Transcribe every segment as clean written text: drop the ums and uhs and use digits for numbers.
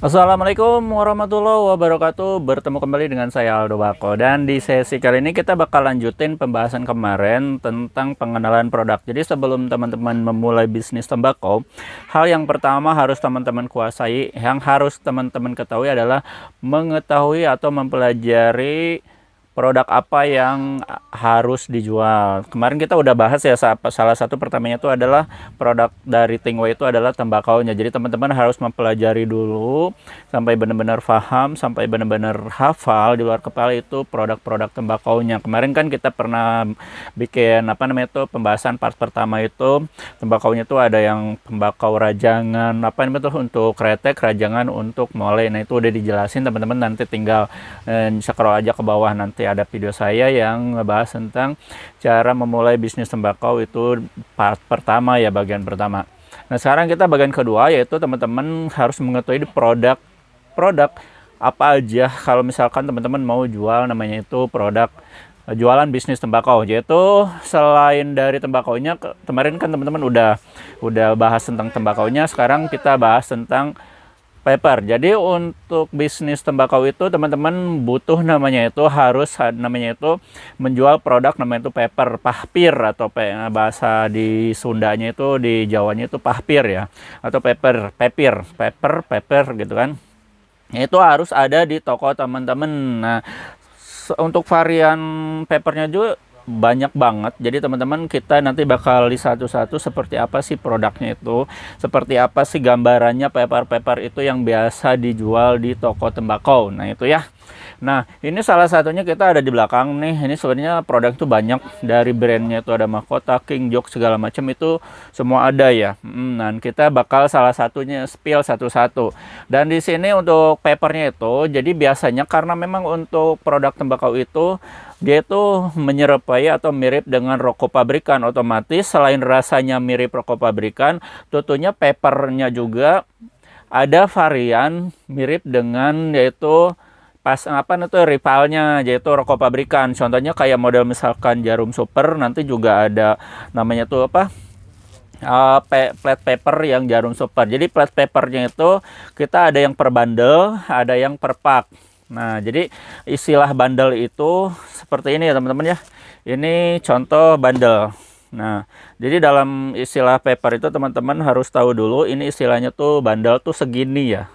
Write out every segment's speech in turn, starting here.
Assalamualaikum warahmatullahi wabarakatuh. Bertemu kembali dengan saya Aldo Bako. Dan di sesi kali ini kita bakal lanjutin pembahasan kemarin tentang pengenalan produk. Jadi sebelum teman-teman memulai bisnis tembakau, hal yang pertama harus teman-teman kuasai, yang harus teman-teman ketahui adalah mengetahui atau mempelajari produk apa yang harus dijual. Kemarin kita udah bahas ya, salah satu pertamanya itu adalah produk dari Tingway itu adalah tembakaunya. Jadi teman-teman harus mempelajari dulu sampai benar-benar paham, sampai benar-benar hafal di luar kepala itu produk-produk tembakaunya. Kemarin kan kita pernah bikin apa namanya itu pembahasan part pertama itu tembakaunya itu ada yang tembakau rajangan, apa namanya itu untuk kretek, rajangan untuk mole. Nah itu udah dijelasin teman-teman, nanti tinggal scroll aja ke bawah, nanti ada video saya yang ngebahas tentang cara memulai bisnis tembakau itu part pertama ya, bagian pertama. Nah sekarang kita bagian kedua, yaitu teman-teman harus mengetahui produk apa aja kalau misalkan teman-teman mau jual, namanya itu produk jualan bisnis tembakau. Yaitu selain dari tembakaunya, kemarin kan teman-teman udah bahas tentang tembakaunya, sekarang kita bahas tentang paper. Jadi untuk bisnis tembakau itu teman-teman butuh namanya itu namanya itu menjual produk namanya itu paper, pahpir, atau bahasa di Sundanya itu, di Jawanya itu pahpir ya, atau paper gitu kan. Itu harus ada di toko teman-teman. Nah, untuk varian papernya juga banyak banget. Jadi teman-teman kita nanti bakal di satu-satu seperti apa sih produknya itu, seperti apa sih gambarannya paper itu yang biasa dijual di toko tembakau. Nah itu ya. Nah ini salah satunya kita ada di belakang nih. Ini sebenarnya produk itu banyak, dari brandnya itu ada Mahkota, King, Jok, segala macam itu semua ada ya. Nah kita bakal salah satunya spill satu-satu. Dan di sini untuk papernya itu, jadi biasanya karena memang untuk produk tembakau itu dia itu menyerupai atau mirip dengan rokok pabrikan, otomatis selain rasanya mirip rokok pabrikan, tentunya papernya juga ada varian mirip dengan, yaitu rivalnya, yaitu rokok pabrikan. Contohnya kayak model misalkan Jarum Super, nanti juga ada namanya tuh flat paper yang Jarum Super. Jadi flat papernya itu kita ada yang per bundle, ada yang per pak. Nah jadi istilah bundle itu seperti ini ya teman-teman ya. Ini contoh bundle. Nah jadi dalam istilah paper itu teman-teman harus tahu dulu, ini istilahnya tuh bundle tuh segini ya.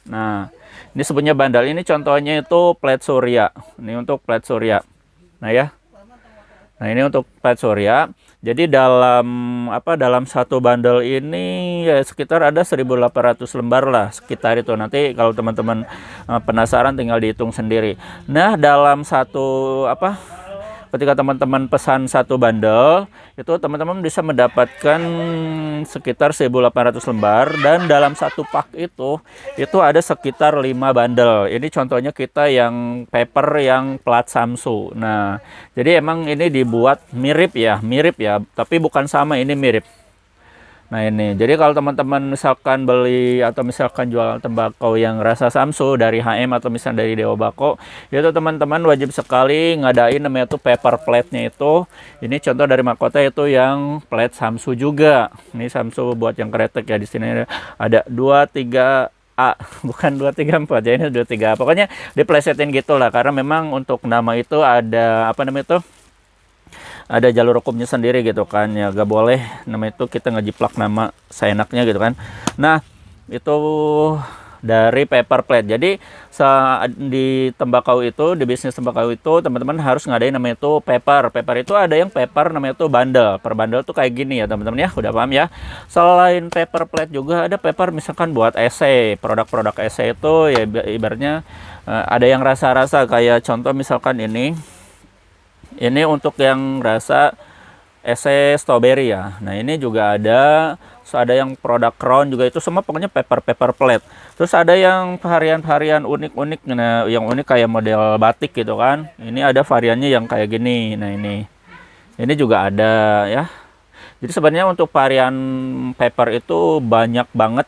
Nah ini sebenarnya bundle, ini contohnya itu plat surya. Ini untuk plat surya. Nah ya. Nah ini untuk plat surya. Jadi dalam satu bundle ini ya sekitar ada 1.800 lembar lah, sekitar itu. Nanti kalau teman-teman penasaran tinggal dihitung sendiri. Nah dalam ketika teman-teman pesan satu bundle itu teman-teman bisa mendapatkan sekitar 1.800 lembar, dan dalam satu pak itu ada sekitar 5 bundle. Ini contohnya kita yang paper yang plat Samsu. Nah jadi emang ini dibuat mirip ya, tapi bukan sama, ini mirip. Nah ini, jadi kalau teman-teman misalkan beli atau misalkan jual tembakau yang rasa Samsu dari HM atau misalnya dari Dewa Bako, itu teman-teman wajib sekali ngadain namanya itu paper plate-nya itu. Ini contoh dari Mahkota itu yang plate Samsu juga. Ini Samsu buat yang kretek ya, di sini ada 23 A, bukan 234 ya, ini 23. Pokoknya diplesetin gitulah, karena memang untuk nama itu ada ada jalur hukumnya sendiri gitu kan ya, gak boleh nama itu kita ngejiplak nama seenaknya gitu kan. Nah itu dari paper plate. Jadi di tembakau itu, di bisnis tembakau itu teman-teman harus ngadain namanya itu paper itu ada yang paper namanya itu bundle. Per bundle tuh kayak gini ya teman-teman ya, udah paham ya. Selain paper plate juga ada paper misalkan buat esai, produk-produk esai itu ya ibaratnya ada yang rasa-rasa, kayak contoh misalkan ini untuk yang rasa es strawberry ya. Nah ini juga ada yang produk crown juga, itu semua pokoknya paper plate. Terus ada yang varian unik-unik. Nah yang unik kayak model batik gitu kan, ini ada variannya yang kayak gini. Nah ini juga ada ya. Jadi sebenarnya untuk varian paper itu banyak banget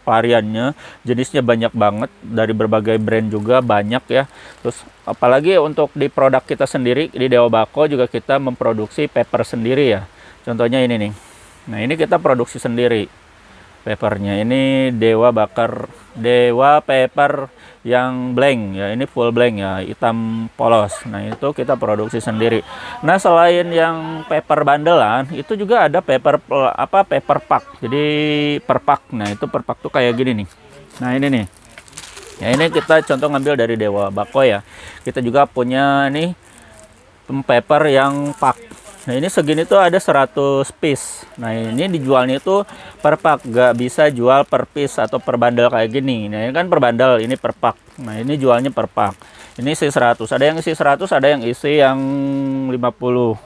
variannya, jenisnya banyak banget, dari berbagai brand juga banyak ya. Terus apalagi untuk di produk kita sendiri di Dewa Bako juga kita memproduksi paper sendiri ya. Contohnya ini nih. Nah ini kita produksi sendiri. papernya. Ini Dewa paper yang blank ya, ini full blank ya, hitam polos. Nah itu kita produksi sendiri. Nah selain yang paper bandelan, itu juga ada paper paper pack. Jadi per pack. Nah itu per pack tuh kayak gini nih. Nah ini nih. Ya ini kita contoh ngambil dari Dewa Bako ya. Kita juga punya nih paper yang pack. Nah ini segini tuh ada 100 piece. Nah ini dijualnya itu per pack, gak bisa jual per piece atau per bundle kayak gini. Nah ini kan per bundle, ini per pack. Nah ini jualnya per pack. Ini isi 100, ada yang isi 100, ada yang isi yang 50.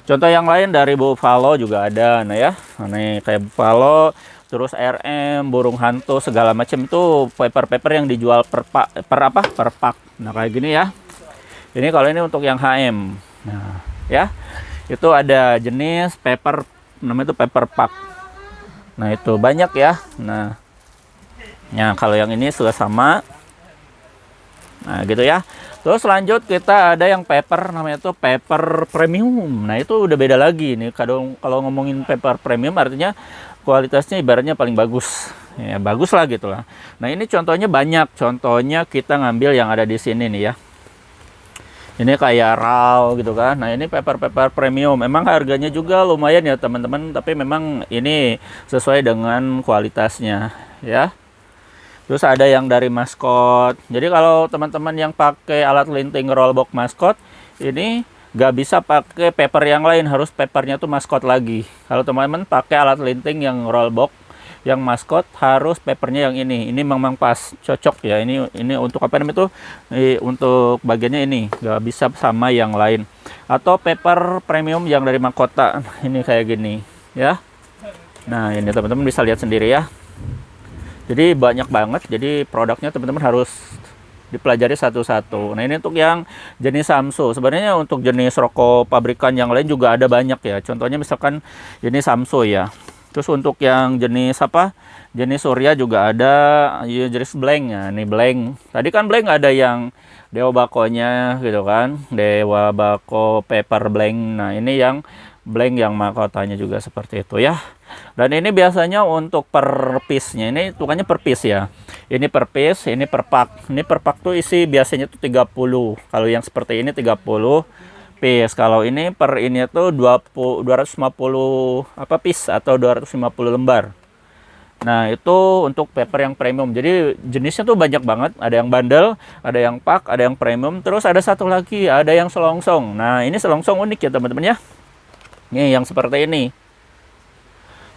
Contoh yang lain dari Buffalo juga ada. Nah ya, ini kayak Buffalo, terus RM, burung hantu segala macam itu paper-paper yang dijual per pack. Nah kayak gini ya. Ini kalau ini untuk yang HM. Nah ya. Itu ada jenis paper, namanya itu paper pack. Nah itu banyak ya. Nah kalau yang ini sudah sama. Nah gitu ya. Terus lanjut kita ada yang paper, namanya itu paper premium. Nah itu udah beda lagi nih. Kalau ngomongin paper premium artinya kualitasnya ibaratnya paling bagus. Ya bagus lah gitu lah. Nah ini contohnya banyak. Contohnya kita ngambil yang ada di sini nih ya. Ini kayak raw gitu kan. Nah ini paper premium. Memang harganya juga lumayan ya teman-teman. Tapi memang ini sesuai dengan kualitasnya ya. Terus ada yang dari maskot. Jadi kalau teman-teman yang pakai alat linting rollbox maskot, ini nggak bisa pakai paper yang lain. Harus papernya tuh maskot lagi. Kalau teman-teman pakai alat linting yang rollbox, yang maskot, harus papernya yang ini memang pas, cocok ya. Ini untuk apa namanya itu, untuk bagiannya ini nggak bisa sama yang lain. Atau paper premium yang dari mahkota, ini kayak gini ya. Nah ini teman-teman bisa lihat sendiri ya. Jadi banyak banget, jadi produknya teman-teman harus dipelajari satu-satu. Nah ini untuk yang jenis Samsu. Sebenarnya untuk jenis rokok pabrikan yang lain juga ada banyak ya. Contohnya misalkan ini Samsu ya. Terus untuk yang jenis jenis Surya juga ada, ya, jenis blank ya. Ini blank. Tadi kan blank ada yang Dewa Bakonya gitu kan. Dewa Bako paper blank. Nah ini yang blank yang mahkotanya juga seperti itu ya. Dan ini biasanya untuk per piece-nya. Ini tukannya per piece ya. Ini per piece, ini per pack. Ini per pack tuh isi biasanya tuh 30. Kalau yang seperti ini 30 piece. Kalau ini per ini tuh 250 piece atau 250 lembar. Nah itu untuk paper yang premium. Jadi jenisnya tuh banyak banget. Ada yang bundle, ada yang pack, ada yang premium. Terus ada satu lagi, ada yang selongsong. Nah ini selongsong unik ya teman-teman ya. Nih yang seperti ini.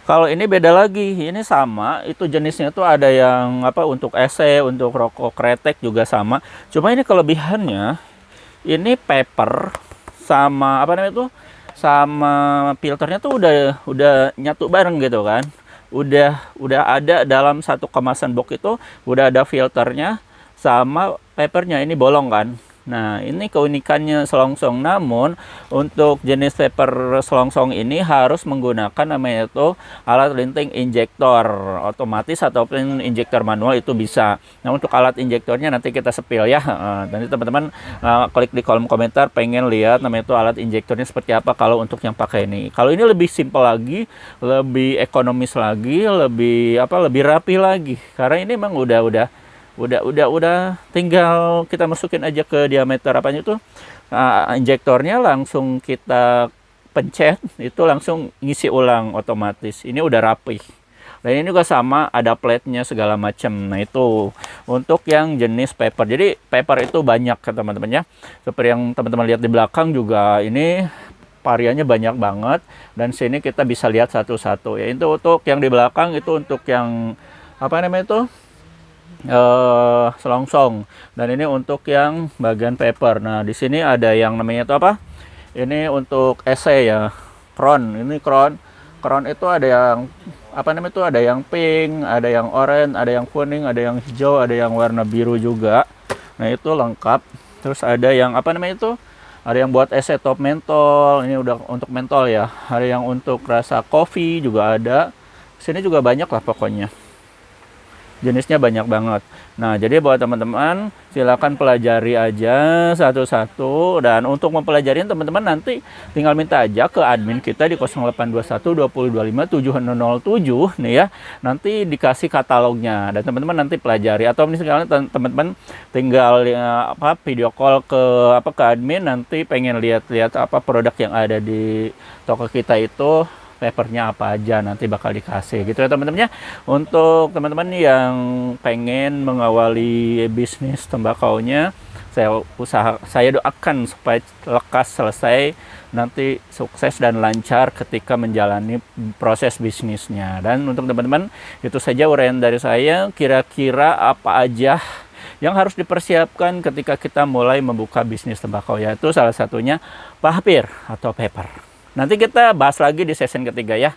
Kalau ini beda lagi, ini sama, itu jenisnya tuh ada yang untuk EC, untuk rokok kretek juga sama. Cuma ini kelebihannya, ini paper sama sama filternya tuh udah nyatu bareng gitu kan. Udah ada dalam satu kemasan box itu, udah ada filternya sama papernya, ini bolong kan. Nah ini keunikannya selongsong. Namun untuk jenis paper selongsong ini harus menggunakan namanya itu alat linting injektor otomatis ataupun injektor manual, itu bisa. Nah untuk alat injektornya nanti kita sepil ya. Nanti teman-teman klik di kolom komentar pengen lihat namanya itu alat injektornya seperti apa kalau untuk yang pakai ini. Kalau ini lebih simpel lagi, lebih ekonomis lagi, lebih rapi lagi, karena ini memang udah tinggal kita masukin aja ke diameter injektornya, langsung kita pencet, itu langsung ngisi ulang otomatis. Ini udah rapi. Dan ini juga sama, ada plate-nya segala macam. Nah itu untuk yang jenis paper. Jadi paper itu banyak kan teman-teman ya. Seperti yang teman-teman lihat di belakang juga, ini variannya banyak banget. Dan sini kita bisa lihat satu-satu ya. Itu untuk yang di belakang, itu untuk yang selongsong. Dan ini untuk yang bagian paper. Nah di sini ada yang namanya itu ini untuk EC ya, crown. Ini crown itu ada yang ada yang pink, ada yang orange, ada yang kuning, ada yang hijau, ada yang warna biru juga. Nah itu lengkap. Terus ada yang ada yang buat EC top mentol. Ini udah untuk mentol ya. Ada yang untuk rasa kopi juga ada. Sini juga banyak lah pokoknya. jenisnya banyak banget. Nah, jadi buat teman-teman silakan pelajari aja satu-satu, dan untuk mempelajari teman-teman nanti tinggal minta aja ke admin kita di 0821 2025 7007 nih ya. Nanti dikasih katalognya dan teman-teman nanti pelajari, atau misalnya teman-teman tinggal video call ke admin, nanti pengen lihat-lihat apa produk yang ada di toko kita itu papernya apa aja, nanti bakal dikasih gitu ya teman-teman ya. Untuk teman-teman yang pengen mengawali bisnis tembakaunya, saya doakan supaya lekas selesai, nanti sukses dan lancar ketika menjalani proses bisnisnya. Dan untuk teman-teman, itu saja uraian dari saya, kira-kira apa aja yang harus dipersiapkan ketika kita mulai membuka bisnis tembakau, yaitu salah satunya paper atau paper. Nanti kita bahas lagi di session ketiga ya.